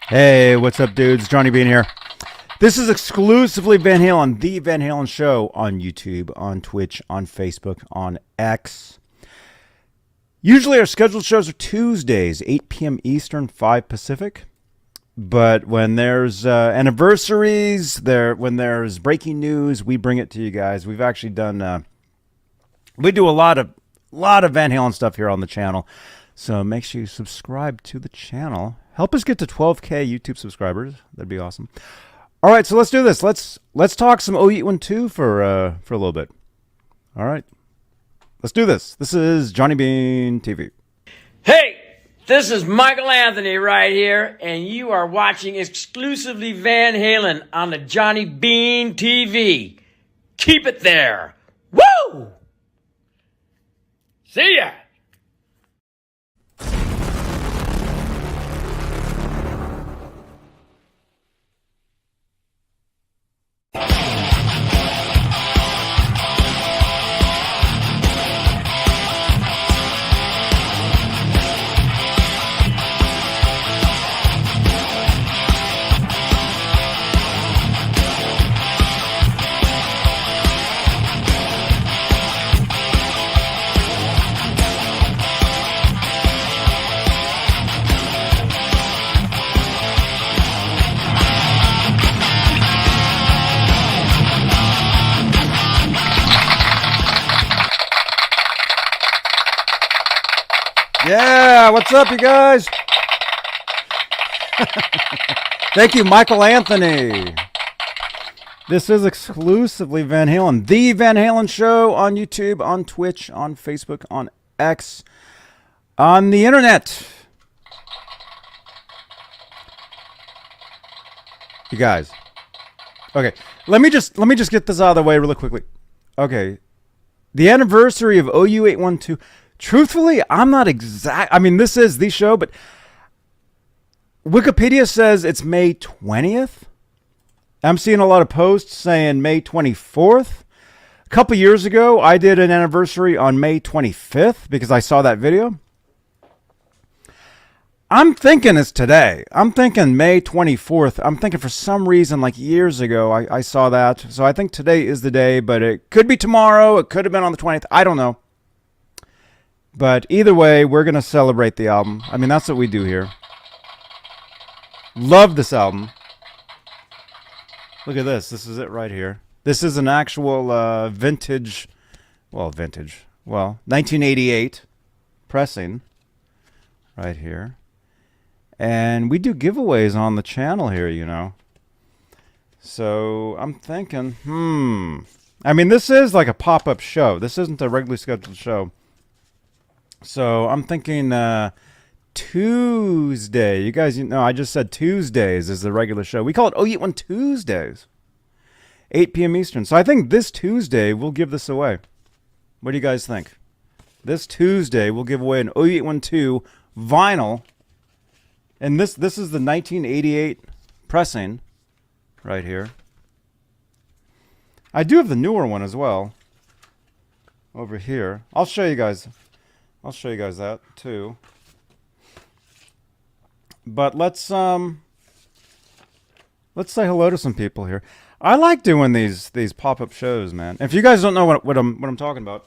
Hey, what's up, dudes? Johnny Bean here. This is exclusively Van Halen, the Van Halen Show on YouTube, on Twitch, on Facebook, on X. Usually our scheduled shows are Tuesdays, 8 p.m. Eastern, 5 Pacific. But when there's anniversaries, when there's breaking news, we bring it to you guys. We've actually done, we do a lot of Van Halen stuff here on the channel. So make sure you subscribe to the channel. Help us get to 12K YouTube subscribers. That'd be awesome. All right, so let's do this. Let's talk some OU812 for a little bit. All right, let's do this. This is Johnny Bean TV. Hey, this is Michael Anthony right here, and you are watching exclusively Van Halen on the Johnny Bean TV. Keep it there. Woo! See ya! Yeah, what's up, you guys? Thank you, Michael Anthony. This is exclusively Van Halen, the Van Halen Show on YouTube, on Twitch, on Facebook, on X, on the internet. You guys. Okay, let me just get this out of the way really quickly. Okay, the anniversary of OU812. Truthfully, I'm not exact. I mean, this is the show, but Wikipedia says it's May 20th. I'm seeing a lot of posts saying May 24th. A couple years ago, I did an anniversary on May 25th because I saw that video. I'm thinking it's today. I'm thinking May 24th. I'm thinking for some reason, like years ago, I saw that. So I think today is the day, but it could be tomorrow. It could have been on the 20th. I don't know. But either way, we're going to celebrate the album. I mean, that's what we do here. Love this album. Look at this. This is it right here. This is an actual vintage, 1988 pressing right here. And we do giveaways on the channel here, you know. So I'm thinking, I mean, this is like a pop-up show. This isn't a regularly scheduled show. So I'm thinking Tuesday. You guys, I just said Tuesdays is the regular show. We call it OU812 Tuesdays, 8 p.m. Eastern. So I think this Tuesday we'll give this away. What do you guys think? This Tuesday we'll give away an OU812 vinyl. And this is the 1988 pressing right here. I do have the newer one as well over here. I'll show you guys that too. But let's say hello to some people here. I like doing these pop-up shows, man. If you guys don't know what I'm talking about,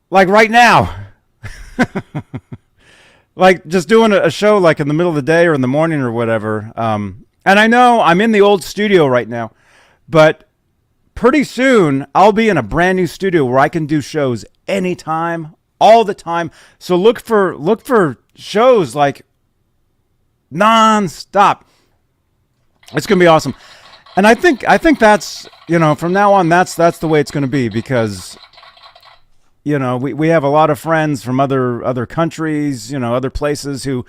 like right now, like just doing a show like in the middle of the day or in the morning or whatever. And I know I'm in the old studio right now, but pretty soon I'll be in a brand new studio where I can do shows anytime, all the time. So look for shows like non-stop. It's gonna be awesome. And I think that's, from now on that's the way it's gonna be, because we have a lot of friends from other countries, other places who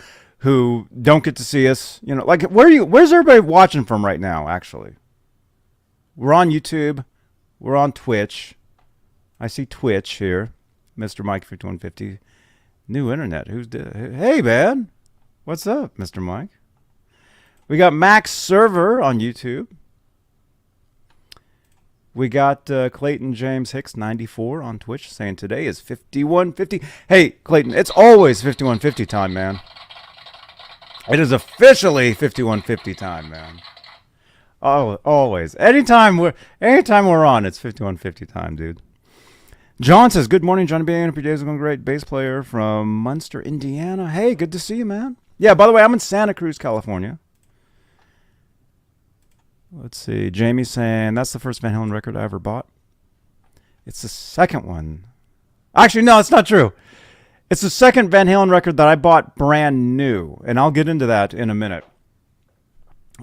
don't get to see us. Like where's everybody watching from right now? Actually, we're on YouTube, we're on Twitch. I see Twitch here, Mr. Mike 5150. New internet. Hey man, what's up, Mr. Mike? We got Max Server on YouTube. We got Clayton James Hicks 94 on Twitch saying today is 5150. Hey Clayton, it's always 5150 time, man. It is officially 5150 time, man. Oh, always. Anytime we're on, it's 5150 time, dude. John says, "Good morning, Johnny B. Hope your days are going great. Bass player from Munster, Indiana. Hey, good to see you, man. Yeah, by the way, I'm in Santa Cruz, California." Let's see. Jamie's saying, "That's the first Van Halen record I ever bought." It's the second one. Actually, no, it's not true. It's the second Van Halen record that I bought brand new, and I'll get into that in a minute.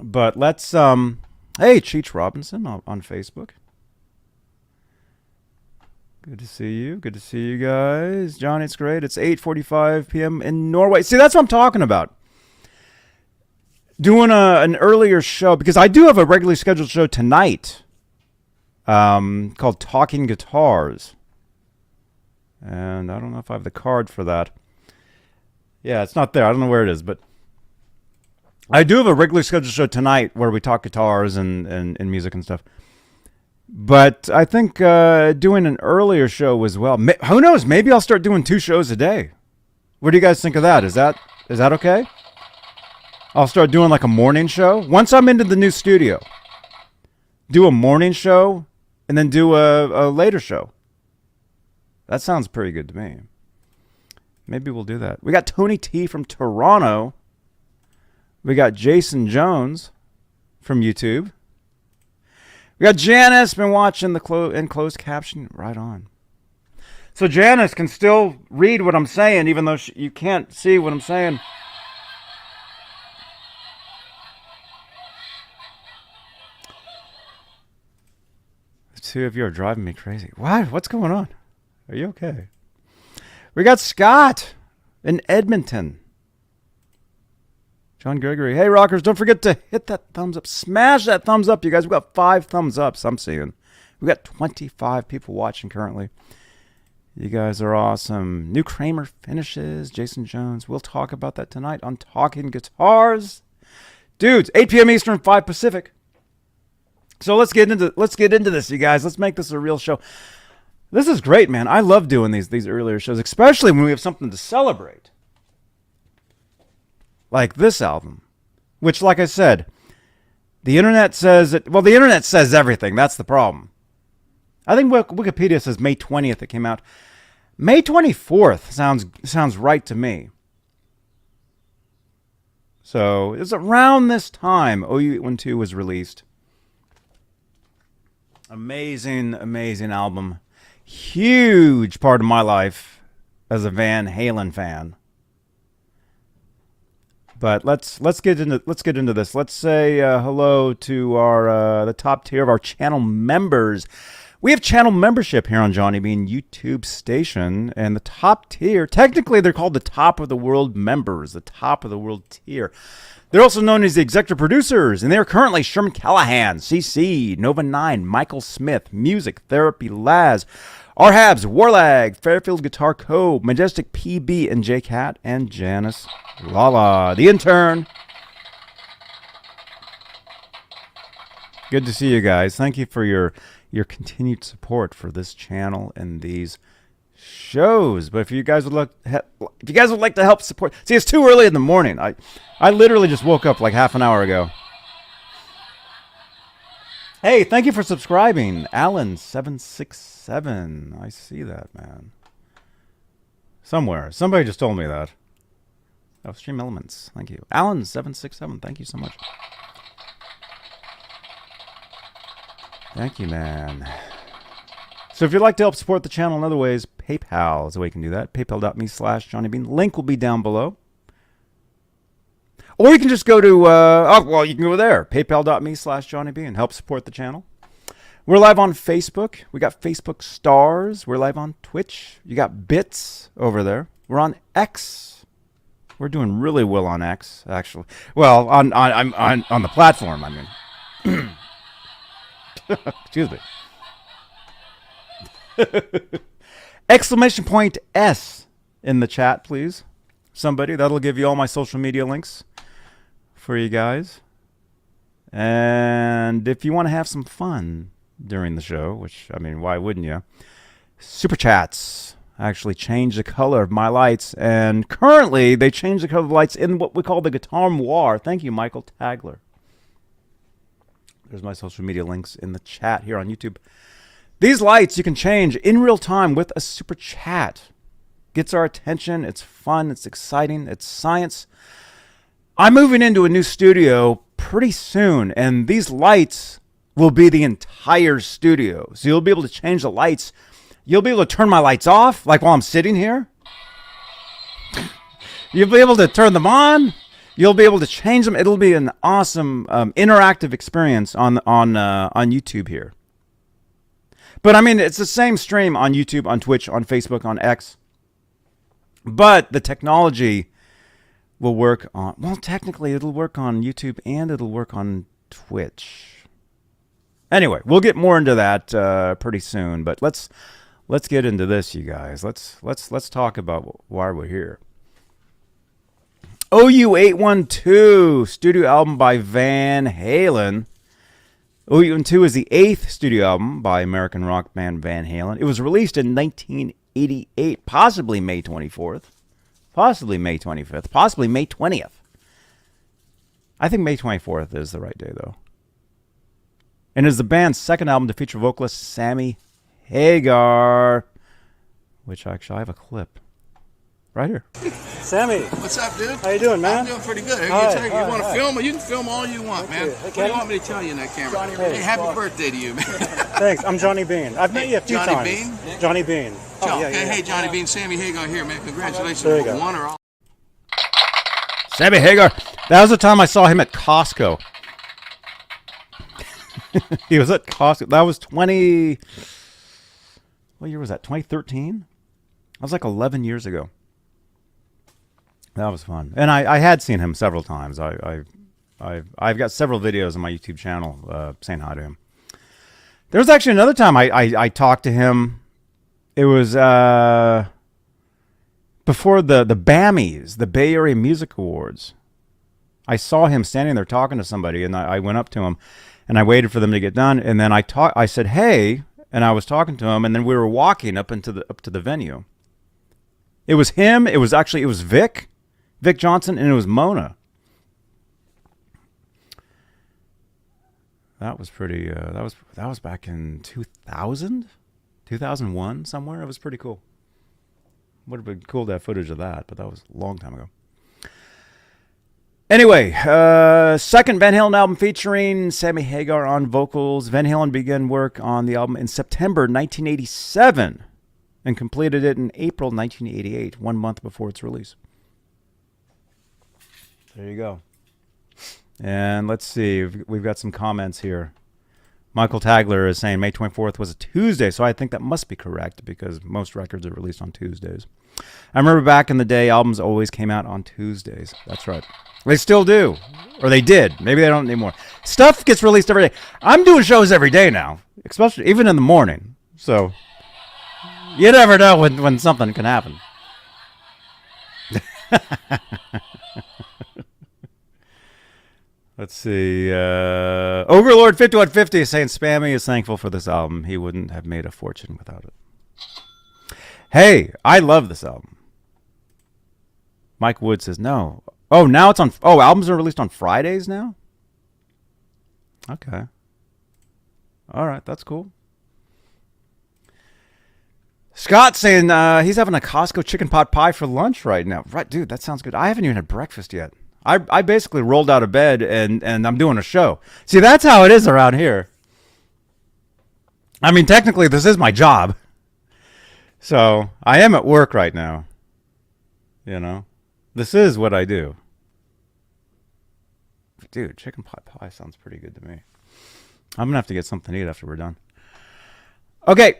But let's, hey, Cheech Robinson on Facebook. Good to see you. Good to see you guys. Johnny, it's great. It's 8:45 p.m. in Norway. See, that's what I'm talking about. Doing an earlier show, because I do have a regularly scheduled show tonight called Talking Guitars. And I don't know if I have the card for that. Yeah, it's not there. I don't know where it is, but I do have a regularly scheduled show tonight where we talk guitars and music and stuff. But I think doing an earlier show as well. Who knows? Maybe I'll start doing 2 shows a day. What do you guys think of that? Is that okay? I'll start doing like a morning show. Once I'm into the new studio, do a morning show and then do a later show. That sounds pretty good to me. Maybe we'll do that. We got Tony T from Toronto. We got Jason Jones from YouTube. We got Janice, been watching the in closed caption. Right on. So Janice can still read what I'm saying, even though you can't see what I'm saying. The 2 of you are driving me crazy. What? What's going on? Are you okay? We got Scott in Edmonton. John Gregory. Hey, rockers, don't forget to hit that thumbs up. Smash that thumbs up, you guys. We got 5 thumbs ups, I'm seeing. We got 25 people watching currently. You guys are awesome. New Kramer finishes. Jason Jones. We'll talk about that tonight on Talking Guitars. Dudes, 8 p.m. Eastern, 5 Pacific. So let's get into this, you guys. Let's make this a real show. This is great, man. I love doing these earlier shows, especially when we have something to celebrate. Like this album, which, like I said, the internet says it. Well, the internet says everything. That's the problem. I think Wikipedia says May 20th it came out. May 24th sounds right to me. So it's around this time OU812 was released. Amazing, amazing album. Huge part of my life as a Van Halen fan. But let's get into this. Let's say hello to our the top tier of our channel members. We have channel membership here on Johnny Bean YouTube station, and the top tier, technically they're called the top of the world members, the top of the world tier. They're also known as the executive producers, and they are currently Sherman Callahan, CC, Nova 9, Michael Smith, Music Therapy Laz, Arhabs, Warlag, Fairfield Guitar Co., Majestic PB, and J-Cat, and Janice Lala, the intern. Good to see you guys. Thank you for your continued support for this channel and these shows. But if you guys would like to help support, see, it's too early in the morning. I literally just woke up like half an hour ago. Hey, thank you for subscribing, Alan767. I see that, man. Somewhere, somebody just told me that. Oh, Stream Elements. Thank you, Alan767. Thank you so much. Thank you, man. So if you'd like to help support the channel in other ways, PayPal is the way you can do that. PayPal.me/JohnnyBean. Link will be down below. Or you can just go to, you can go there. PayPal.me/JohnnyBean. Help support the channel. We're live on Facebook. We got Facebook stars. We're live on Twitch. You got bits over there. We're on X. We're doing really well on X, actually. Well, on the platform, I mean. Excuse me. Exclamation point S in the chat, please. Somebody. That'll give you all my social media links for you guys. And if you want to have some fun during the show, which, I mean, why wouldn't you? Super chats. actually changed the color of my lights, and currently they changed the color of the lights in what we call the guitar noir. Thank you, Michael Tagler. There's my social media links in the chat here on YouTube. These lights you can change in real time with a super chat. Gets our attention. It's fun. It's exciting. It's science. I'm moving into a new studio pretty soon, and these lights will be the entire studio. So you'll be able to change the lights. You'll be able to turn my lights off, like while I'm sitting here. You'll be able to turn them on. You'll be able to change them. It'll be an awesome interactive experience on YouTube here. But I mean, it's the same stream on YouTube, on Twitch, on Facebook, on X. But the technology will work on, well, technically it'll work on YouTube and it'll work on Twitch. Anyway, we'll get more into that pretty soon. But let's get into this, you guys. Let's talk about why we're here. OU812 studio album by Van Halen. OU812 is the 8th studio album by American rock band Van Halen. It was released in 1988, possibly May 24th, possibly May 25th, possibly May 20th. I think May 24th is the right day, though. And is the band's second album to feature vocalist Sammy Hagar, which actually I have a clip right here. Sammy. What's up, dude? How you doing, man? I'm doing pretty good. You Hi, want to film? You can film all you want, man. What do you want me to tell you in that camera? Hey, happy birthday to you, man. Thanks. I'm Johnny Bean. I've met you a few times. Johnny Bean? Johnny Bean. Oh, yeah, Hey, Johnny Bean. Sammy Hagar here, man. Congratulations There you for go. one or all. Sammy Hagar. That was the time I saw him at Costco. He was at Costco. That was what year was that? 2013? That was like 11 years ago. That was fun. And I had seen him several times. I've got several videos on my YouTube channel saying hi to him. There was actually another time I talked to him. It was before the BAMMys, the Bay Area Music Awards. I saw him standing there talking to somebody, and I went up to him, and I waited for them to get done, and then I said, hey, and I was talking to him, and then we were walking up to the venue. It was him. It was Vic Johnson, and it was Mona. That was pretty. That was back in 2000, 2001, somewhere. It was pretty cool. Would have been cool to have footage of that, but that was a long time ago. Anyway, second Van Halen album featuring Sammy Hagar on vocals. Van Halen began work on the album in September 1987 and completed it in April 1988, 1 month before its release. There you go. And let's see. We've got some comments here. Michael Tagler is saying May 24th was a Tuesday, so I think that must be correct because most records are released on Tuesdays. I remember back in the day, albums always came out on Tuesdays. That's right. They still do. Or they did. Maybe they don't anymore. Stuff gets released every day. I'm doing shows every day now, especially even in the morning. So you never know when something can happen. Let's see. Overlord 5150 is saying Spammy is thankful for this album. He wouldn't have made a fortune without it. Hey, I love this album. Mike Wood says no. Oh, now it's on. Oh, albums are released on Fridays now? Okay. All right, that's cool. Scott's saying he's having a Costco chicken pot pie for lunch right now. Right, dude, that sounds good. I haven't even had breakfast yet. I basically rolled out of bed and I'm doing a show. See, that's how it is around here. I mean, technically, this is my job. So I am at work right now. You know, this is what I do. Dude, chicken pot pie sounds pretty good to me. I'm going to have to get something to eat after we're done. Okay.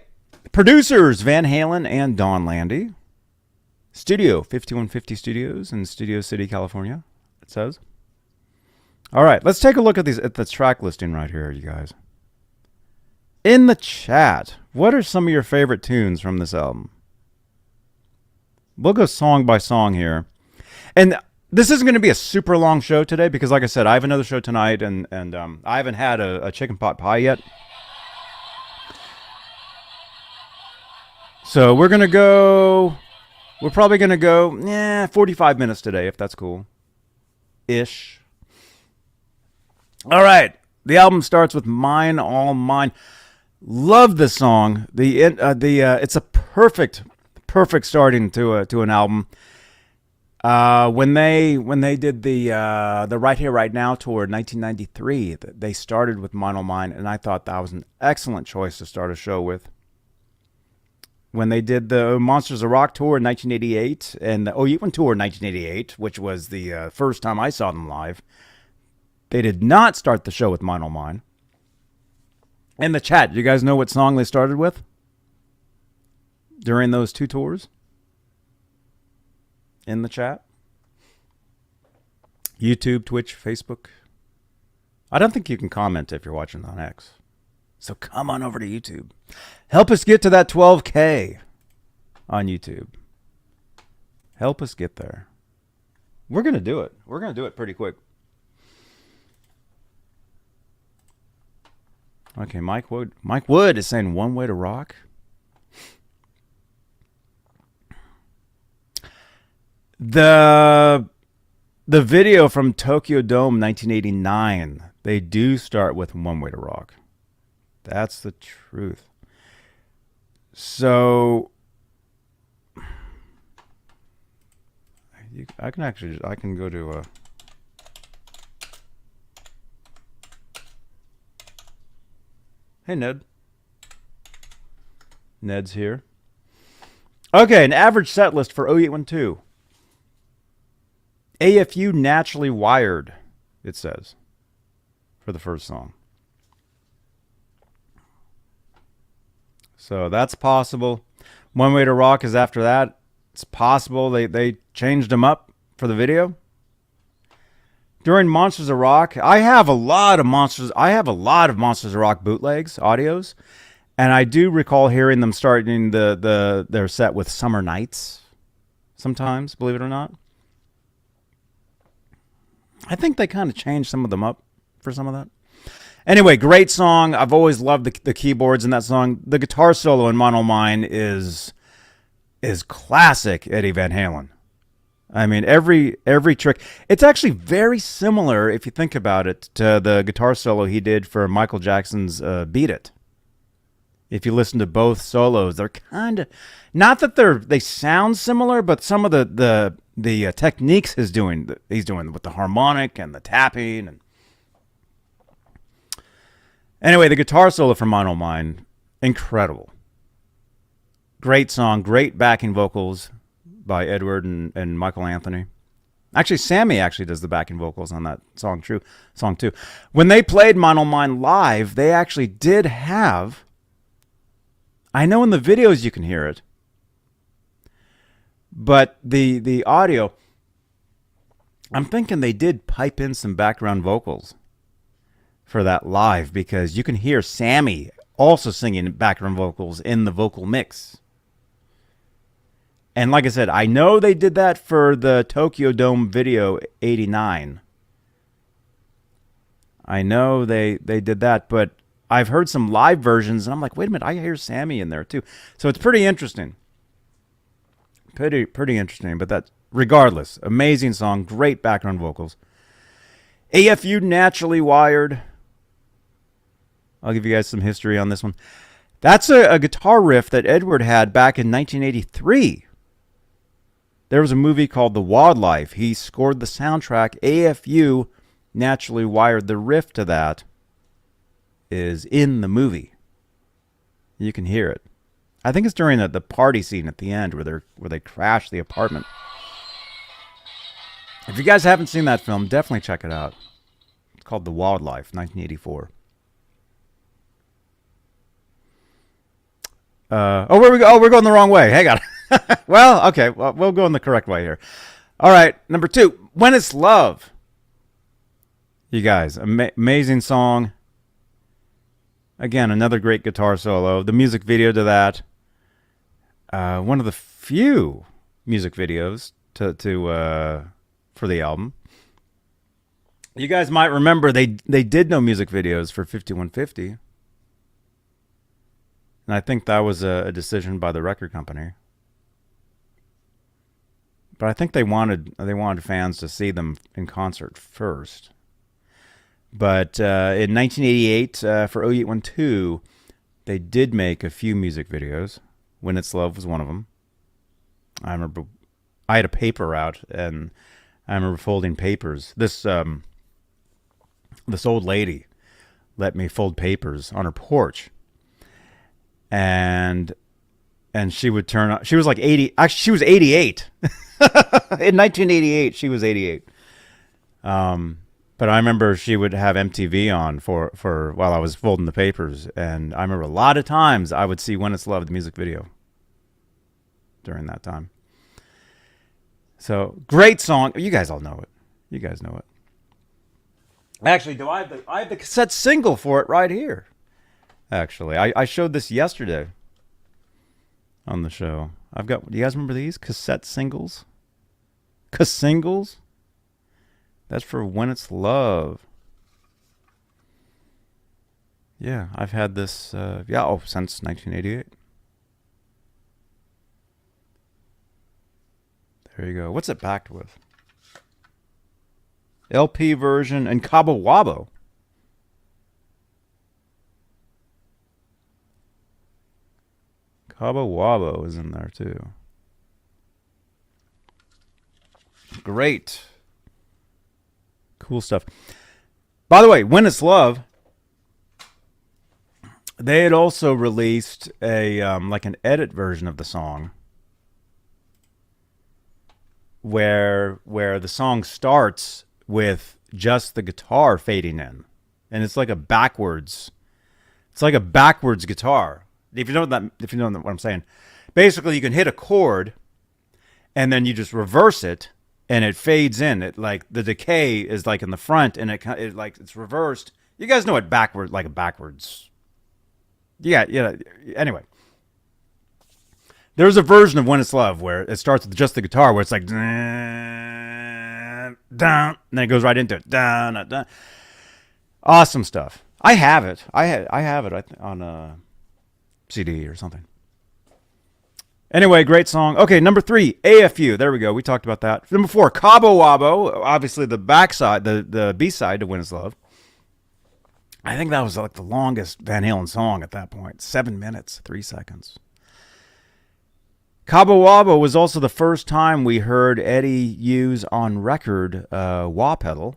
Producers, Van Halen and Donn Landee. Studio, 5150 Studios in Studio City, California. It says. All right, let's take a look at the track listing right here, you guys. In the chat, what are some of your favorite tunes from this album? We'll go song by song here. And this isn't going to be a super long show today because, like I said, I have another show tonight, and I haven't had a chicken pot pie yet. So we're going to go... We're probably going to go 45 minutes today, if that's cool. Ish. All right. The album starts with Mine All Mine. Love this song. It's a perfect starting to an album. When they did the Right Here Right Now tour in 1993, they started with Mine All Mine, and I thought that was an excellent choice to start a show with. When they did the Monsters of Rock tour in 1988 and the OU812 tour in 1988, which was the first time I saw them live, they did not start the show with Mine All Mine. In the chat, do you guys know what song they started with during those two tours? In the chat? YouTube, Twitch, Facebook. I don't think you can comment if you're watching on X. So come on over to YouTube. Help us get to that 12K on YouTube. Help us get there. We're going to do it. We're going to do it pretty quick. Okay, Mike Wood is saying One Way to Rock. The video from Tokyo Dome 1989, they do start with One Way to Rock. That's the truth. So I can go to a Hey, Ned. Ned's here. Okay, an average set list for OU812. AFU Naturally Wired, it says, for the first song. So that's possible. One Way to Rock is after that. It's possible they changed them up for the video. During Monsters of Rock, I have a lot of Monsters of Rock bootlegs, audios, and I do recall hearing them starting their set with Summer Nights sometimes, believe it or not. I think they kind of changed some of them up for some of that. Anyway, great song. I've always loved the keyboards in that song. The guitar solo in Mine All Mine is classic Eddie Van Halen. I mean, every trick. It's actually very similar, if you think about it, to the guitar solo he did for Michael Jackson's Beat It. If you listen to both solos, they're kind of, not that they sound similar, but some of the techniques he's doing with the harmonic and the tapping. And anyway, the guitar solo from Mine All Mine, incredible. Great song, great backing vocals by Edward and Michael Anthony. Actually, Sammy actually does the backing vocals on that song too. When they played Mine All Mine live, they actually did have, I know in the videos you can hear it, but the audio, I'm thinking they did pipe in some background vocals for that live, because you can hear Sammy also singing background vocals in the vocal mix. And like I said, I know they did that for the Tokyo Dome video 89. I know they did that, but I've heard some live versions, and I'm like, wait a minute, I hear Sammy in there too. So it's pretty interesting. Pretty interesting, but that, regardless, amazing song, great background vocals. AFU Naturally Wired. I'll give you guys some history on this one. That's a guitar riff that Edward had back in 1983. There was a movie called The Wildlife. He scored the soundtrack. AFU Naturally Wired. The riff to that is in the movie. You can hear it. I think it's during the party scene at the end where they crash the apartment. If you guys haven't seen that film, definitely check it out. It's called The Wildlife, 1984. Where we go? Oh, we're going the wrong way. Hang on. Well, okay. Well, we'll go in the correct way here. All right. Number 2, When It's Love. You guys, amazing song. Again, another great guitar solo. The music video to that. One of the few music videos for the album. You guys might remember they did no music videos for 5150. And I think that was a decision by the record company. But I think they wanted fans to see them in concert first. But in 1988, for OU812, they did make a few music videos. When It's Love was one of them. I remember I had a paper route, and I remember folding papers. This old lady let me fold papers on her porch. And she would turn on. She was like 80. Actually, she was 88. In 1988, she was 88. But I remember she would have MTV on for while I was folding the papers. And I remember a lot of times I would see When It's Love, the music video, during that time. So, great song. You guys all know it. You guys know it. Actually, I have the cassette single for it right here. Actually, I showed this yesterday on the show. Do you guys remember these cassette singles? Singles? That's for When It's Love. Yeah, I've had this, since 1988. There you go. What's it backed with? LP version and Cabo Wabo. Cabo Wabo is in there too. Great. Cool stuff. By the way, When It's Love, they had also released a like an edit version of the song where the song starts with just the guitar fading in. And it's like a backwards guitar. If you know what I'm saying. Basically, you can hit a chord and then you just reverse it and it fades in. It like the decay is like in the front and it like it's reversed. You guys know what backwards. Yeah. Anyway, there's a version of When It's Love where it starts with just the guitar, where it's like down, and then it goes right into it. Down. Awesome stuff. I have it. I have it on a CD or something. Anyway, great song. Okay, number 3, AFU. There we go. We talked about that. Number 4, Cabo Wabo. Obviously, the backside, the B-side to When It's Love. I think that was like the longest Van Halen song at that point. 7 minutes, 3 seconds. Cabo Wabo was also the first time we heard Eddie use on record wah pedal.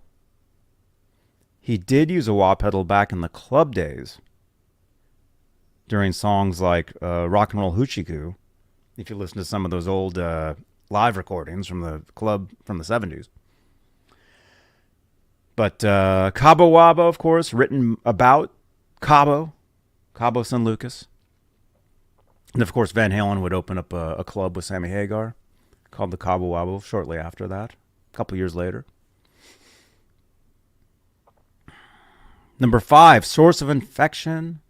He did use a wah pedal back in the club days during songs like Rock and Roll Hoochie Coo. If you listen to some of those old live recordings from the club from the 70s. But Cabo Wabo, of course, written about Cabo San Lucas. And, of course, Van Halen would open up a club with Sammy Hagar called the Cabo Wabo shortly after that, a couple years later. Number 5, Source of Infection.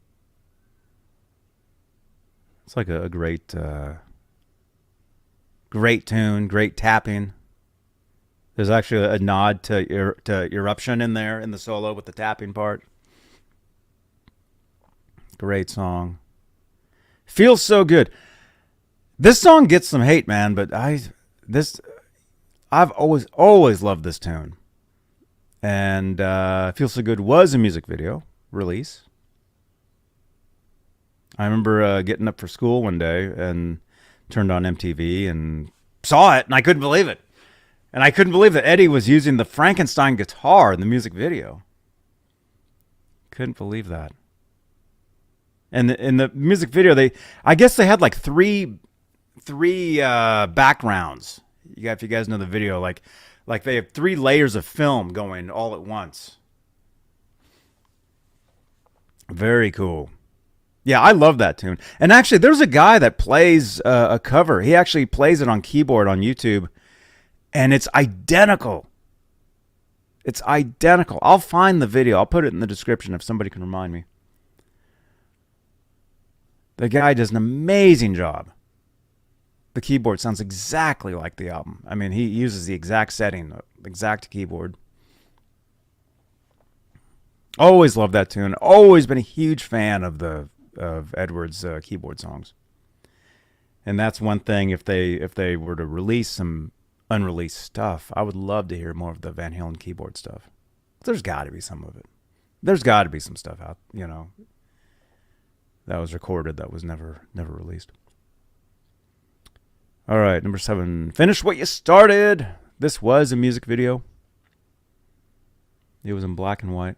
It's like a great tune, great tapping. There's actually a nod to Eruption in there in the solo with the tapping part. Great song. Feels so good. This song gets some hate, man, but I've always loved this tune. And Feels So Good was a music video release. I remember getting up for school one day and turned on MTV and saw it, and I couldn't believe it. And I couldn't believe that Eddie was using the Frankenstein guitar in the music video. Couldn't believe that. And in the music video, I guess they had like three backgrounds. If you guys know the video, like they have 3 layers of film going all at once. Very cool. Yeah, I love that tune. And actually, there's a guy that plays a cover. He actually plays it on keyboard on YouTube, and it's identical. It's identical. I'll find the video. I'll put it in the description if somebody can remind me. The guy does an amazing job. The keyboard sounds exactly like the album. I mean, he uses the exact setting, the exact keyboard. Always loved that tune. Always been a huge fan of the of Edwards' keyboard songs. And that's one thing. If they were to release some unreleased stuff, I would love to hear more of the Van Halen keyboard stuff. There's got to be some of it. There's got to be some stuff out, that was recorded that was never released. All right, number 7. Finish What You Started. This was a music video. It was in black and white.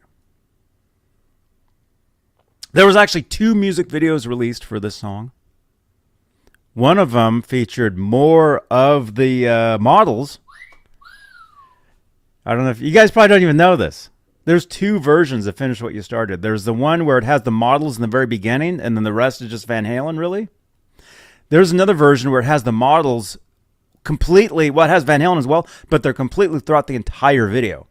There was actually 2 music videos released for this song. One of them featured more of the models. I don't know if you guys probably don't even know this. There's 2 versions of Finish What You Started. There's the one where it has the models in the very beginning, and then the rest is just Van Halen, really. There's another version where it has the models completely, well, it has Van Halen as well, but they're completely throughout the entire video.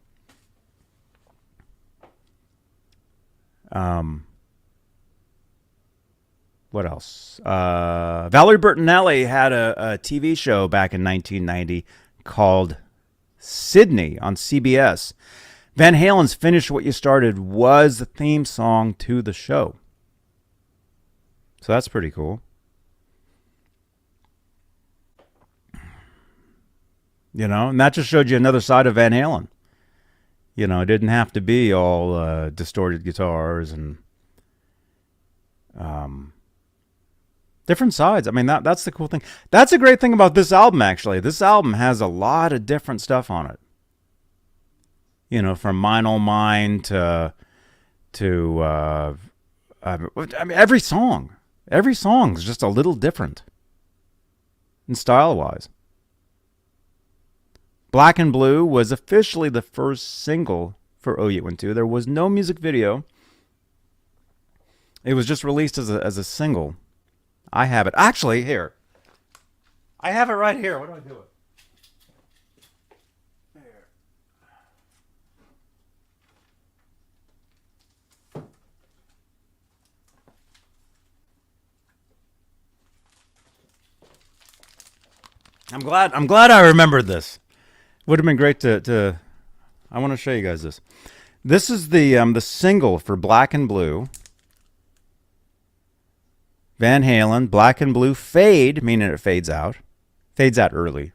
What else? Valerie Bertinelli had a TV show back in 1990 called Sydney on CBS. Van Halen's Finish What You Started was the theme song to the show. So that's pretty cool. And that just showed you another side of Van Halen. It didn't have to be all distorted guitars and different sides. I mean, that's the cool thing. That's a great thing about this album, actually. This album has a lot of different stuff on it. From Mine Oh Mine to I mean, every song is just a little different in style-wise. Black and Blue was officially the first single for OU812. There was no music video. It was just released as a single. I have it. Actually, here. I have it right here. What do I do with it? I'm glad I remembered this. Would have been great to I want to show you guys this. This is the single for Black and Blue. Van Halen, Black and Blue Fade, meaning it fades out early.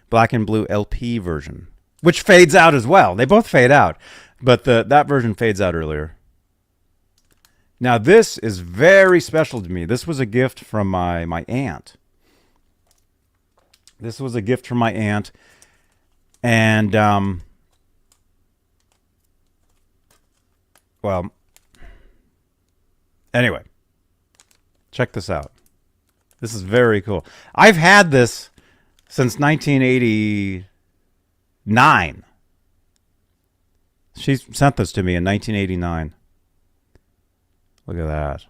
Black and Blue LP version, which fades out as well. They both fade out, but that version fades out earlier. Now this is very special to me. This was a gift from my aunt. This was a gift from my aunt. And, well, anyway, check this out. This is very cool. I've had this since 1989. She sent this to me in 1989. Look at that.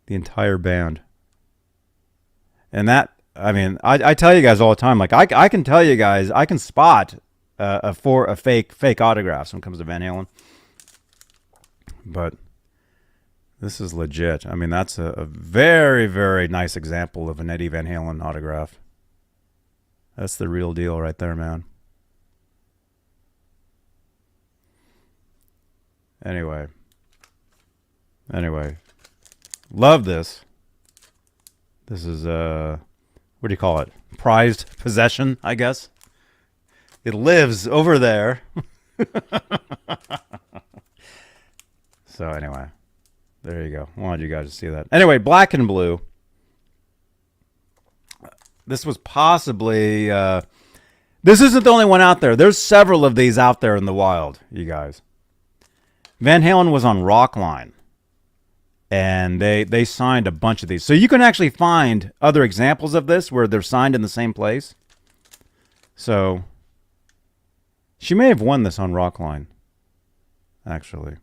The entire band. And that, I mean, I tell you guys all the time, like I can tell you guys, I can spot a fake autographs when it comes to Van Halen. But this is legit. I mean, that's a very, very nice example of an Eddie Van Halen autograph. That's the real deal right there, man. Anyway, love this. This is what do you call it? Prized possession, I guess. It lives over there. So anyway, there you go. I wanted you guys to see that. Anyway, Black and Blue. This was possibly this isn't the only one out there. There's several of these out there in the wild, you guys. Van Halen was on Rockline. And they signed a bunch of these. So you can actually find other examples of this where they're signed in the same place. So she may have won this on Rockline, actually.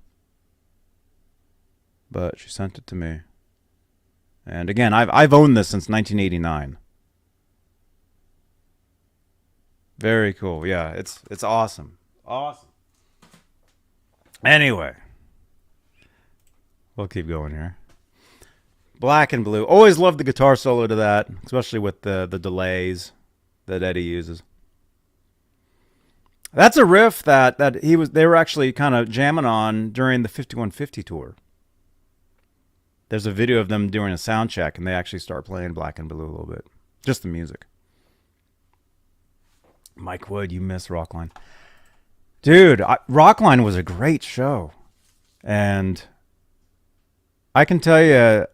But she sent it to me. And again, I've owned this since 1989. Very cool. Yeah, it's awesome. Awesome. Anyway. We'll keep going here. Black and Blue. Always loved the guitar solo to that, especially with the delays that Eddie uses. That's a riff that they were actually kind of jamming on during the 5150 tour. There's a video of them doing a sound check, and they actually start playing Black and Blue a little bit. Just the music. Mike Wood, you miss Rockline. Dude, Rockline was a great show. And I can tell you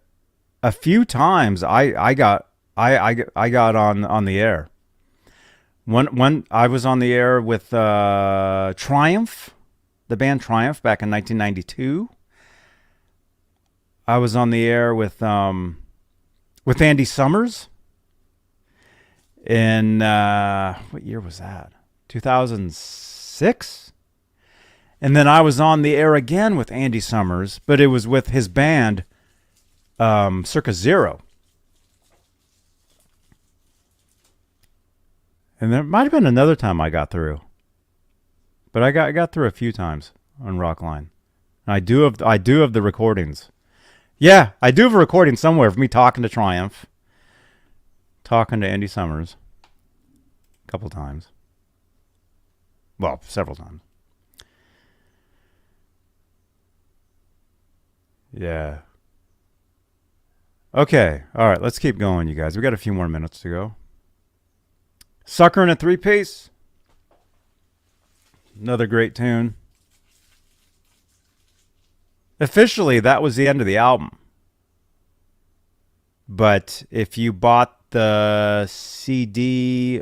a few times I got on the air. When I was on the air with Triumph, the band Triumph, back in 1992. I was on the air with Andy Summers in what year was that? 2006. And then I was on the air again with Andy Summers, but it was with his band Circa Zero. And there might have been another time I got through, but I got through a few times on Rockline. And I do have the recordings. Yeah, I do have a recording somewhere of me talking to Triumph, talking to Andy Summers a couple times. Well, several times. Yeah. Okay, all right, let's keep going, you guys. We got a few more minutes to go. Sucker in a Three-Piece. Another great tune. Officially, that was the end of the album. But if you bought the CD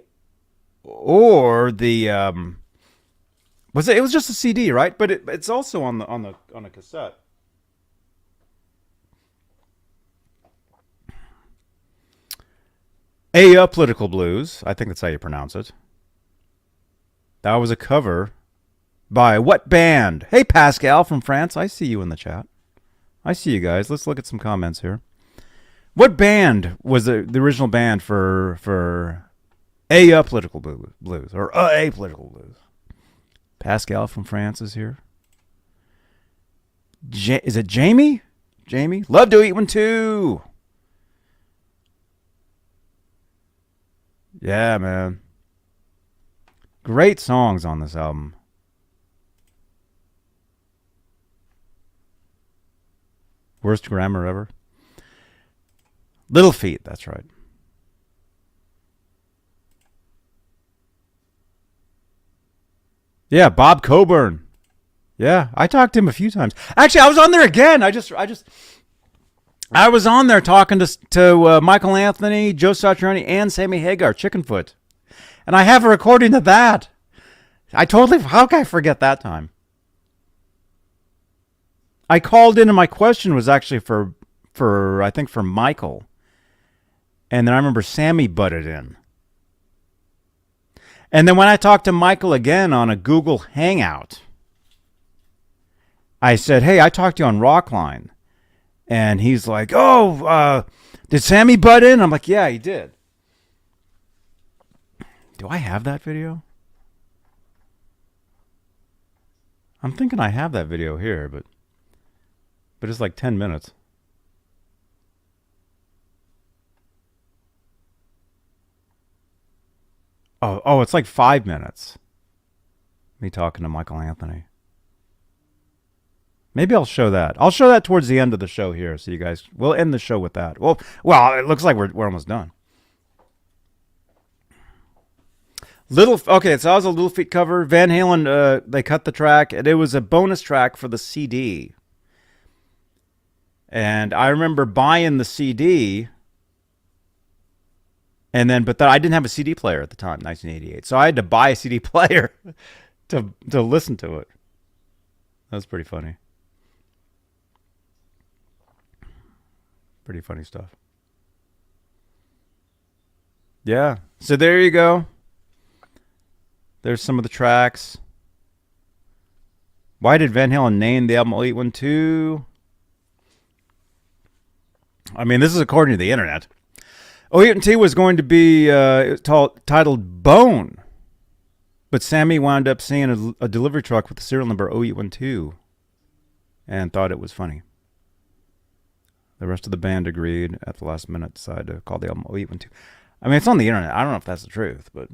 or the it was just a CD, right? But it's also on a cassette. Political Blues, I think that's how you pronounce it. That was a cover by what band? Hey, Pascal from France. I see you in the chat. I see you guys. Let's look at some comments here. What band was the original band for Political Blues or Political Blues? Pascal from France is here. Is it Jamie? Jamie? Love to eat one too. Yeah, man. Great songs on this album. Worst grammar ever. Little Feat, that's right. Yeah, Bob Coburn. Yeah, I talked to him a few times. Actually, I was on there again. I was on there talking to Michael Anthony, Joe Satriani, and Sammy Hagar, Chickenfoot. And I have a recording of that. How can I forget that time? I called in and my question was actually for Michael. And then I remember Sammy butted in. And then when I talked to Michael again on a Google Hangout, I said, hey, I talked to you on Rockline. And he's like, did Sammy butt in? I'm like, yeah, he did. Do I have that video? I'm thinking I have that video here, but it's like 10 minutes. Oh, it's like 5 minutes. Me talking to Michael Anthony. Maybe I'll show that. I'll show that towards the end of the show here, so you guys. We'll end the show with that. Well, it looks like we're almost done. Okay, so that was a Little Feat cover. Van Halen, they cut the track, and it was a bonus track for the CD. And I remember buying the CD, but I didn't have a CD player at the time, 1988. So I had to buy a CD player to listen to it. That was pretty funny. Pretty funny stuff. Yeah. So there you go. There's some of the tracks. Why did Van Halen name the album OU812? I mean, this is according to the internet. OU812 was going to be titled Bone. But Sammy wound up seeing a delivery truck with the serial number OU812 and thought it was funny. The rest of the band agreed at the last minute, decided to call the album OU812. I mean, it's on the internet. I don't know if that's the truth, but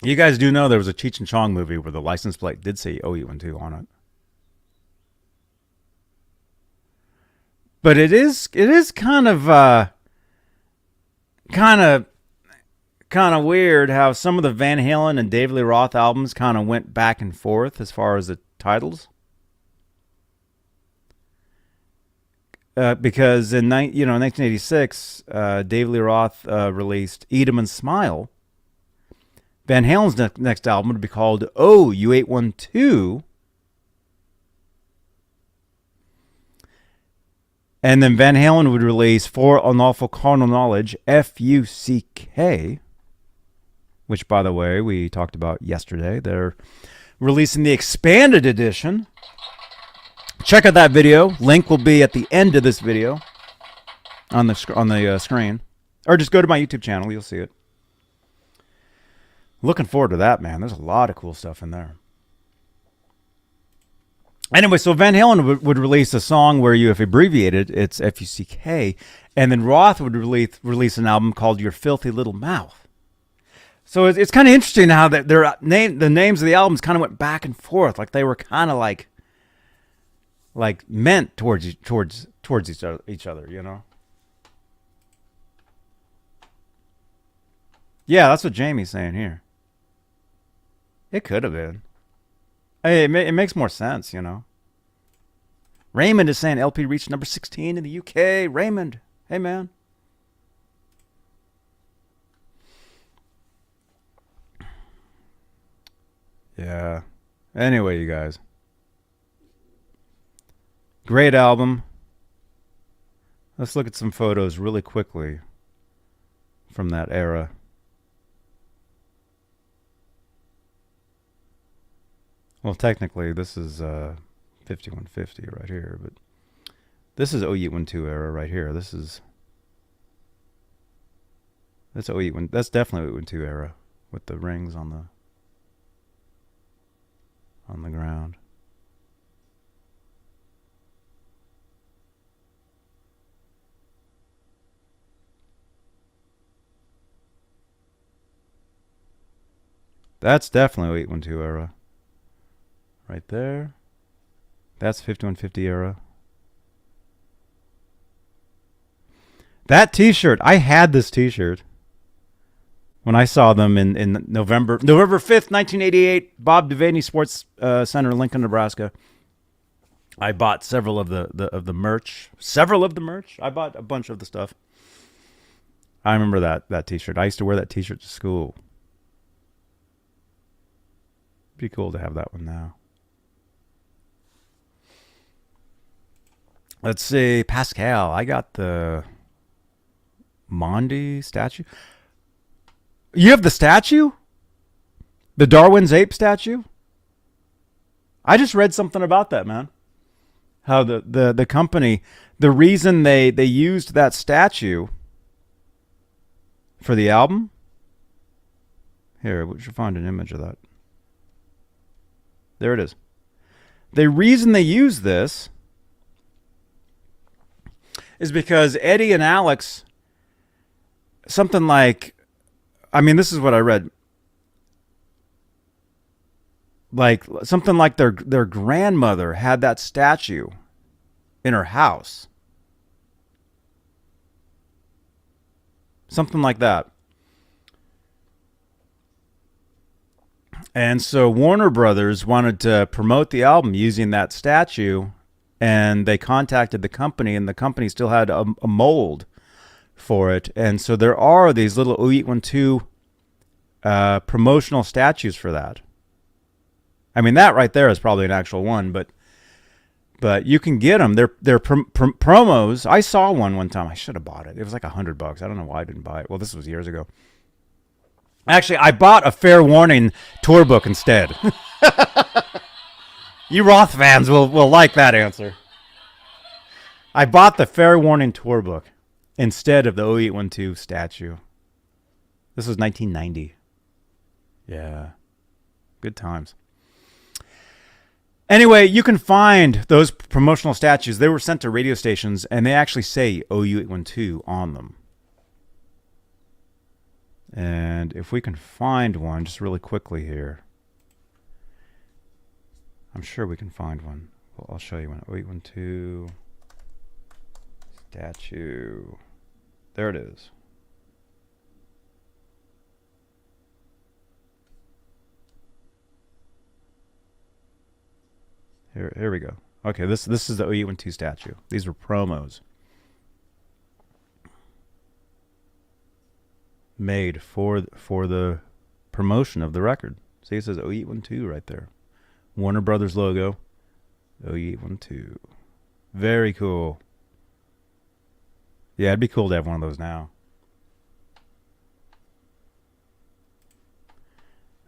you guys do know there was a Cheech and Chong movie where the license plate did say OU812 on it. But it is kind of weird how some of the Van Halen and David Lee Roth albums kind of went back and forth as far as the titles. Because in 1986, David Lee Roth released "Eat 'Em and Smile." Van Halen's next album would be called OU812. And then Van Halen would release For Unlawful Carnal Knowledge, FUCK, which, by the way, we talked about yesterday. They're releasing the expanded edition. Check out that video. Link will be at the end of this video on the screen. Or just go to my YouTube channel. You'll see it. Looking forward to that, man. There's a lot of cool stuff in there. Anyway, so Van Halen would release a song where you, if abbreviated, it's FUCK, and then Roth would release an album called Your Filthy Little Mouth. So it's kind of interesting how that the names of the albums kind of went back and forth, like they were kind of like meant towards each other, you know. Yeah, that's what Jamie's saying here. It could have been. Hey, it makes more sense, you know. Raymond is saying LP reached number 16 in the UK. Raymond, hey, man. Yeah. Anyway, you guys. Great album. Let's look at some photos really quickly from that era. Well, technically, this is 5150 right here, but this is OU812 era right here. That's OU812. That's definitely OU812 era with the rings on the ground. That's definitely OU812 era. Right there. That's 5150 era. That t-shirt, I had this t-shirt when I saw them in November 5th, 1988, Bob Devaney Sports Center, Lincoln, Nebraska. I bought several of the merch. I bought a bunch of the stuff. I remember that t-shirt. I used to wear that t-shirt to school. Be cool to have that one now. Let's see, Pascal. I got the Mondi statue. You have the statue? The Darwin's ape statue? I just read something about that, man. How the company, the reason they used that statue for the album. Here, we should find an image of that. There it is. The reason they use this is because Eddie and Alex, something like, I mean, this is what I read. Like, something like their grandmother had that statue in her house. Something like that. And so Warner Brothers wanted to promote the album using that statue, and they contacted the company, and the company still had a mold for it. And so there are these little OU812 promotional statues for that. I mean, that right there is probably an actual one, but you can get them. They're promos. I saw one time. I should have bought it. It was like $100. I don't know why I didn't buy it. Well, this was years ago. Actually, I bought a Fair Warning tour book instead. You Roth fans will like that answer. I bought the Fair Warning tour book instead of the OU812 statue. This was 1990. Yeah. Good times. Anyway, you can find those promotional statues. They were sent to radio stations, and they actually say OU812 on them. And if we can find one just really quickly here. I'm sure we can find one. Well, I'll show you one. OU812. statue. There it is. Here we go. Okay, this is the OU812 statue. These were promos made for the promotion of the record. See, it says OU812 right there. Warner Brothers logo. OU812. Very cool. Yeah, it'd be cool to have one of those now.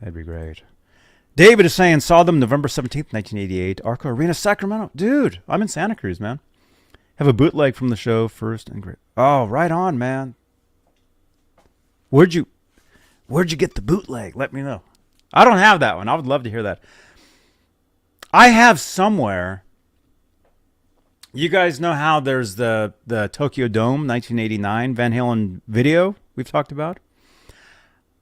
That'd be great. David is saying, saw them November 17th, 1988, Arco Arena, Sacramento. Dude, I'm in Santa Cruz, man. Have a bootleg from the show first and great. Oh, right on, man. Where'd you get the bootleg? Let me know. I don't have that one. I would love to hear that. I have somewhere. You guys know how there's the Tokyo Dome 1989 Van Halen video we've talked about?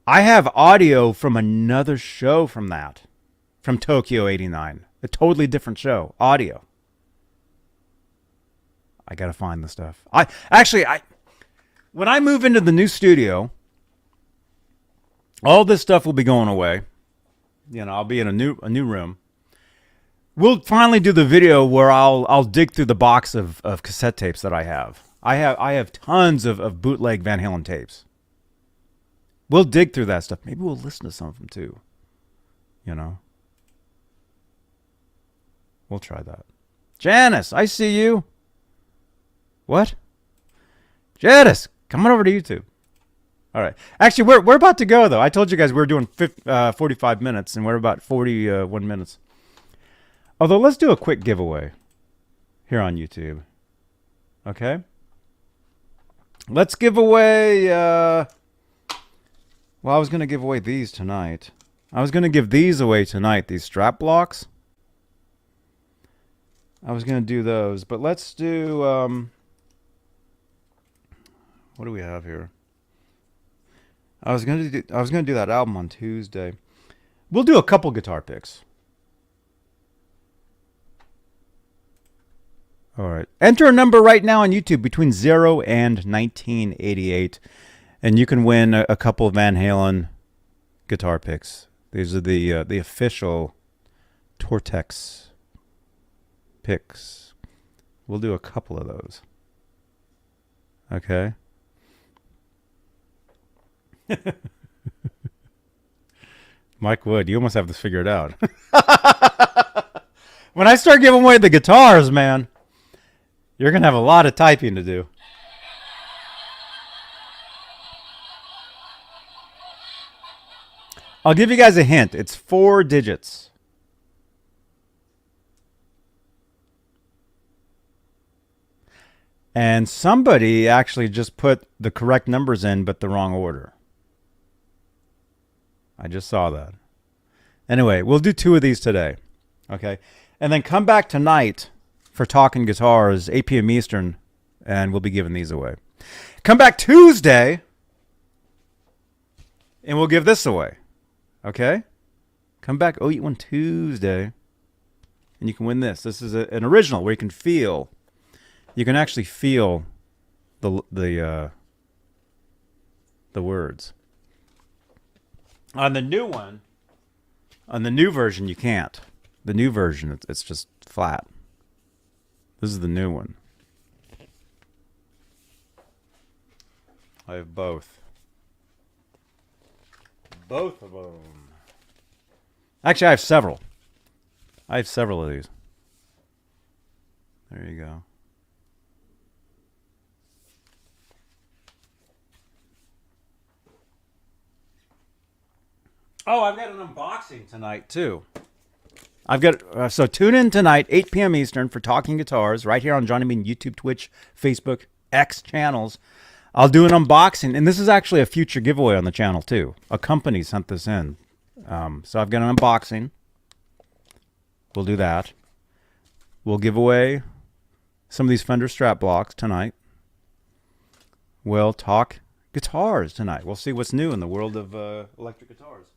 I have audio from another show from that, from Tokyo 89. A totally different show. Audio. I got to find the stuff. When I move into the new studio, all this stuff will be going away. You know, I'll be in a new room. We'll finally do the video where I'll dig through the box of cassette tapes that I have. I have tons of bootleg Van Halen tapes. We'll dig through that stuff. Maybe we'll listen to some of them too. You know? We'll try that. Janice, I see you. What? Janice, come on over to YouTube. All right. Actually, we're about to go, though. I told you guys we were doing 45 minutes, and we're about 41 minutes. Although, let's do a quick giveaway here on YouTube. Okay? Let's give away... Well, I was going to give away these tonight. I was going to give these away tonight, these strap blocks. I was going to do those, but let's do... what do we have here? I was going to do that album on Tuesday. We'll do a couple guitar picks. All right. Enter a number right now on YouTube between 0 and 1988. And you can win a couple of Van Halen guitar picks. These are the official Tortex picks. We'll do a couple of those. Okay. Mike Wood, you almost have this figured out. When I start giving away the guitars, man, you're going to have a lot of typing to do. I'll give you guys a hint. It's 4 digits. And somebody actually just put the correct numbers in, but the wrong order. I just saw that. Anyway, we'll do 2 of these today. Okay? And then come back tonight for Talking Guitars, 8 p.m. Eastern, and we'll be giving these away. Come back Tuesday, and we'll give this away. Okay? Come back OU812 Tuesday, and you can win this. This is an original where you can feel. You can actually feel the words. On the new one, on the new version, you can't. The new version, it's just flat. This is the new one. I have both. Both of them. Actually, I have several. I have several of these. There you go. Oh, I've got an unboxing tonight, too. I've got so tune in tonight, 8 p.m. Eastern, for Talking Guitars, right here on Johnny Bean YouTube, Twitch, Facebook, X channels. I'll do an unboxing, and this is actually a future giveaway on the channel, too. A company sent this in. So I've got an unboxing. We'll do that. We'll give away some of these Fender strap blocks tonight. We'll talk guitars tonight. We'll see what's new in the world of electric guitars.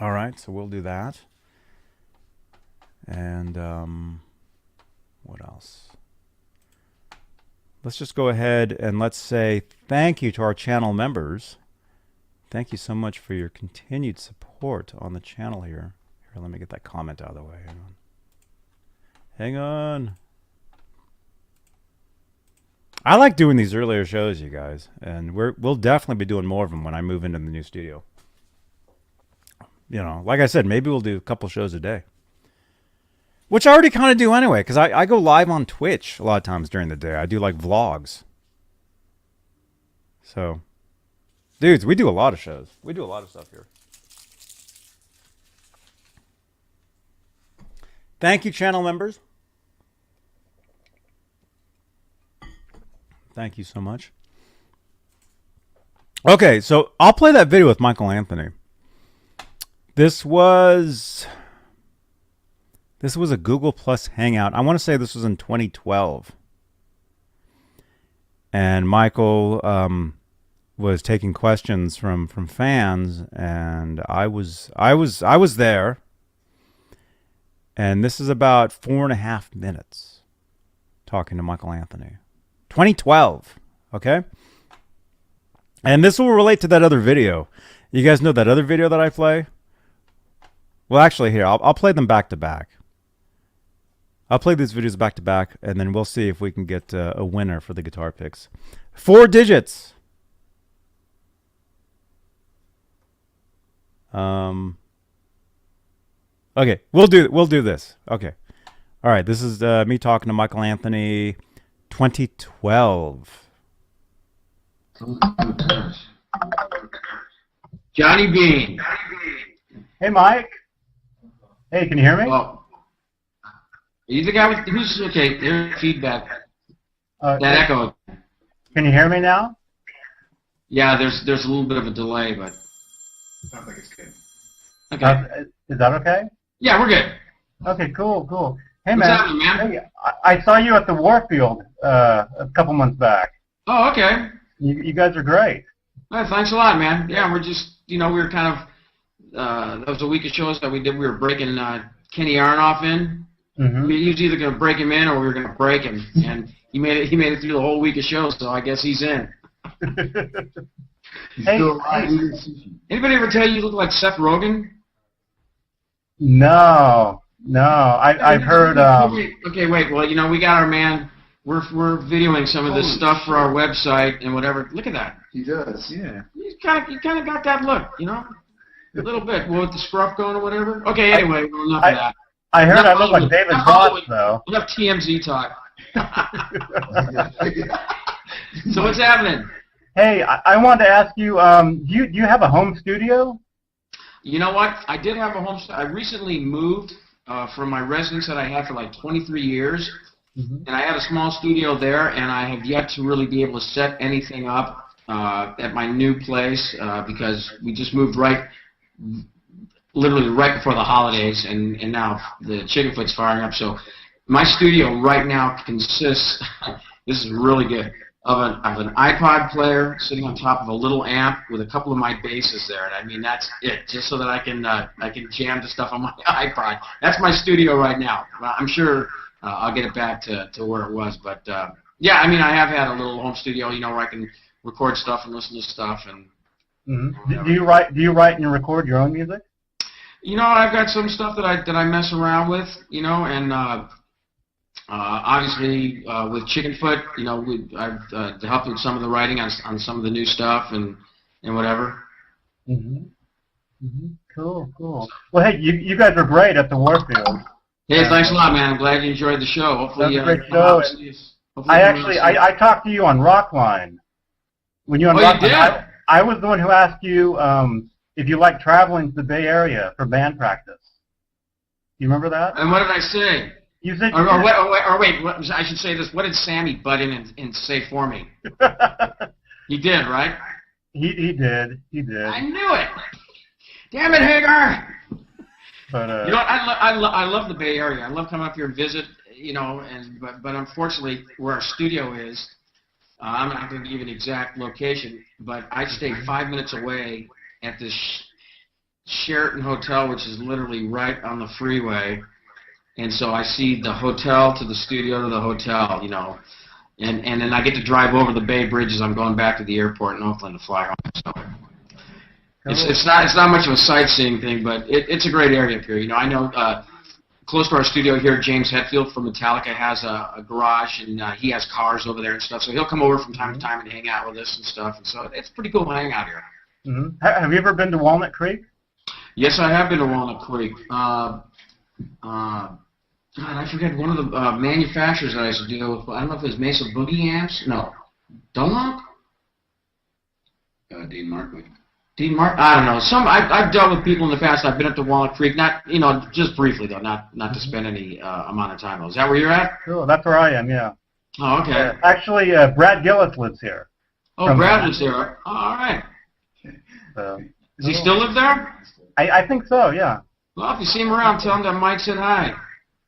All right, so we'll do that. And what else? let's just go ahead and let's say thank you to our channel members. Thank you so much for your continued support on the channel here. Here, let me get that comment out of the way. Hang on. Hang on. I like doing these earlier shows, you guys, and we'll definitely be doing more of them when I move into the new studio. You know, like I said, maybe we'll do a couple shows a day, which I already kind of do anyway, because I go live on Twitch a lot of times during the day. I do like vlogs. So, dudes, we do a lot of shows. We do a lot of stuff here. Thank you, channel members. Thank you so much. Okay, so I'll play that video with Michael Anthony. This was a Google Plus Hangout. I want to say this was in 2012. And Michael was taking questions from fans, and I was there. And this is about 4.5 minutes talking to Michael Anthony. 2012, okay? And this will relate to that other video. You guys know that other video that I play? Well, actually, here, I'll play them back to back. I'll play these videos back to back, and then we'll see if we can get a winner for the guitar picks. 4 digits. Okay, we'll do this. Okay. All right, this is me talking to Michael Anthony, 2012. Johnny Bean. Hey, Mike. Hey, can you hear me? Well, are you the guy with who's okay? There's feedback. That echo. Can you hear me now? Yeah, there's a little bit of a delay, but sounds like it's good. Okay. Is that okay? Yeah, we're good. Okay, cool. Hey, What's happening, man? Hey, I saw you at the Warfield a couple months back. Oh, okay. You guys are great. Well, thanks a lot, man. Yeah, we're just, we were kind of, that was a week of shows that we did. We were breaking Kenny Aronoff in. Mm-hmm. He was either going to break him in or we were going to break him. And he made it through the whole week of shows, so I guess he's in. Hey, anybody ever tell you look like Seth Rogen? No. I've heard. Okay, wait. Well, we got our man. We're videoing some of this stuff for our website and whatever. Look at that. He does, yeah. He kind of got that look, a little bit. Well, with the scruff going or whatever. Okay, anyway, well, enough of that. I heard I look like David Ross, though. Enough TMZ talk. So what's happening? Hey, I wanted to ask you. Do you have a home studio? You know what? I did have a home studio. I recently moved from my residence that I had for like 23 years. Mm-hmm. And I had a small studio there, and I have yet to really be able to set anything up at my new place because we just moved literally right before the holidays, and now the Chickenfoot's firing up. So my studio right now consists, this is really good, of an iPod player sitting on top of a little amp with a couple of my basses there, and I mean that's it, just so that I can jam the stuff on my iPod. That's my studio right now. I'm sure. I'll get it back to where it was, but yeah, I mean, I have had a little home studio, where I can record stuff and listen to stuff, and. Mm-hmm. Do you write and record your own music? I've got some stuff that I mess around with, and obviously with Chickenfoot, I've helped with some of the writing on some of the new stuff and whatever. Mm-hmm. Mm-hmm. Cool. Well, hey, you guys are great at the Warfield. Hey, thanks a lot, man. I'm glad you enjoyed the show. Hopefully, that's a great show. I talked to you on Rockline. When you on Rockline, you did? I was the one who asked you if you like traveling to the Bay Area for band practice. You remember that? And what did I say? You said. Wait. I should say this. What did Sammy butt in and say for me? He did, right? He did. I knew it. Damn it, Hagar. But I love the Bay Area. I love coming up here and visit, but unfortunately, where our studio is, I'm not going to give you an exact location, but I stay 5 minutes away at this Sheraton Hotel, which is literally right on the freeway, and so I see the hotel to the studio to the hotel, and then I get to drive over the Bay Bridge as I'm going back to the airport in Oakland to fly home. So it's not much of a sightseeing thing, but it's a great area up here. You know, I know close to our studio here, James Hetfield from Metallica has a garage, and he has cars over there and stuff. So he'll come over from time to time and hang out with us and stuff. And so it's pretty cool to hang out here. Have you ever been to Walnut Creek? Yes, I have been to Walnut Creek. God, I forget one of the manufacturers that I used to deal with. I don't know if it was Mesa Boogie amps. No, Dunlop. Dean Markley. Dean Mark. I don't know. I've dealt with people in the past. I've been up to Walnut Creek, not just briefly though, not to spend any amount of time. Is that where you're at? Sure, that's where I am. Yeah. Oh, okay. Actually, Brad Gillis lives here. Oh, Brad lives there. Oh, all right. Does he still live there? I think so. Yeah. Well, if you see him around, tell him that Mike said hi.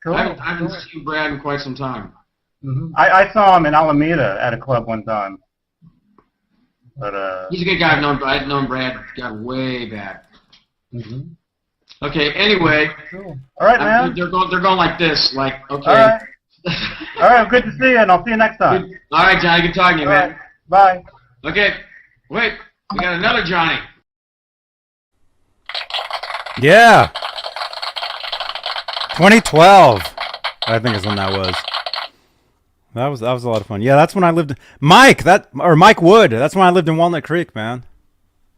Cool. I haven't seen Brad in quite some time. I saw him in Alameda at a club one time. But he's a good guy. I've known Brad way back. Okay. Anyway. Cool. All right, man. They're going like this. Like, okay. All right. All right. Good to see you, and I'll see you next time. All right, Johnny. Good talking to you, man. Right. Bye. Okay. Wait. We got another Johnny. Yeah. 2012, I think is when that was. That was a lot of fun. Yeah, that's when I lived. Mike Wood. That's when I lived in Walnut Creek, man.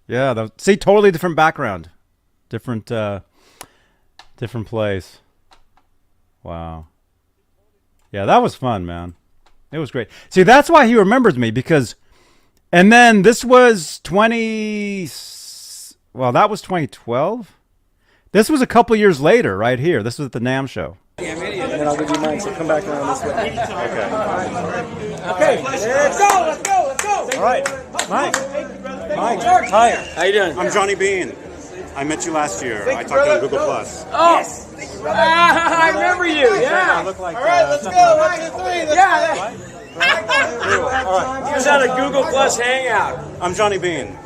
Yeah. See, totally different background, different place. Wow. Yeah, that was fun, man. It was great. See, that's why he remembers me because, and then this was that was 2012. This was a couple years later, right here. This was at the NAMM show. And then I'll give you mine, so come back around this way. Okay, let's go. All right, Mike, hi. How you doing? I'm Johnny Bean. I met you last year. I talked to you on Google Plus. Oh, yes. I remember you. Yeah. Look like, all right, let's go. 1, 2, 3. Yeah. All right. He was at a Google Plus hangout. I'm Johnny Bean.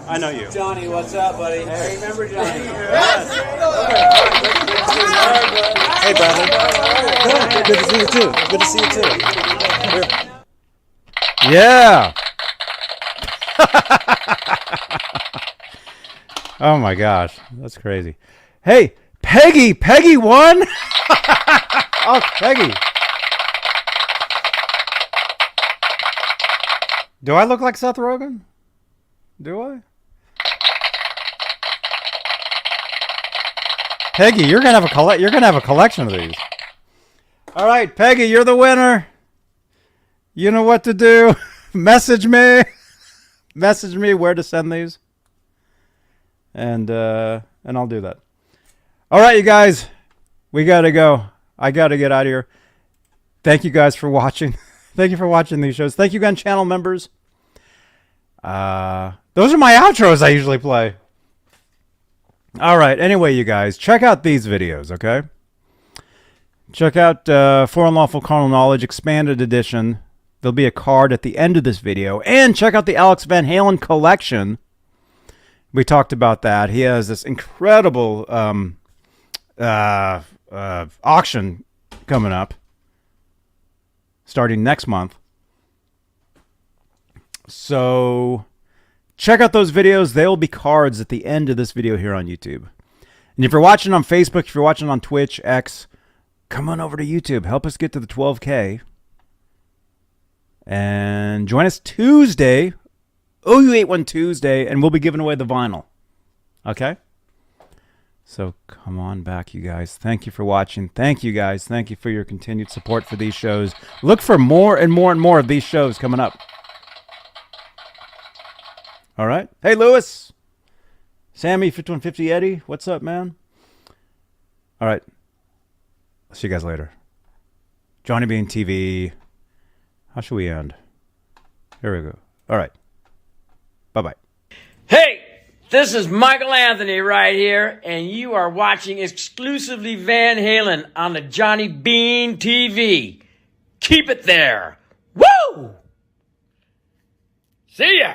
I know you. Johnny, what's up, buddy? Hey, remember Johnny? Hey, Bradley. Good to see you too. Good to see you too. Yeah. Oh my gosh, that's crazy. Hey, Peggy won. Oh, Peggy. Do I look like Seth Rogen? Do I? Peggy, you're gonna have a collection of these. All right, Peggy, you're the winner. You know what to do. Message me. Message me where to send these. And I'll do that. All right, you guys. We gotta go. I gotta get out of here. Thank you guys for watching. Thank you for watching these shows. Thank you again, channel members. Those are my outros I usually play. All right. Anyway, you guys, check out these videos, okay? Check out For Unlawful Carnal Knowledge Expanded Edition. There'll be a card at the end of this video. And check out the Alex Van Halen collection. We talked about that. He has this incredible auction coming up starting next month. So check out those videos. There will be cards at the end of this video here on YouTube. And if you're watching on Facebook, if you're watching on Twitch, X, come on over to YouTube. Help us get to the 12K. And join us Tuesday, OU812 Tuesday, and we'll be giving away the vinyl. Okay? So come on back, you guys. Thank you for watching. Thank you, guys. Thank you for your continued support for these shows. Look for more and more and more of these shows coming up. All right. Hey, Lewis. Sammy, 5150 Eddie. What's up, man? All right. I'll see you guys later. Johnny Bean TV. How should we end? Here we go. All right. Bye-bye. Hey, this is Michael Anthony right here, and you are watching exclusively Van Halen on the Johnny Bean TV. Keep it there. Woo! See ya!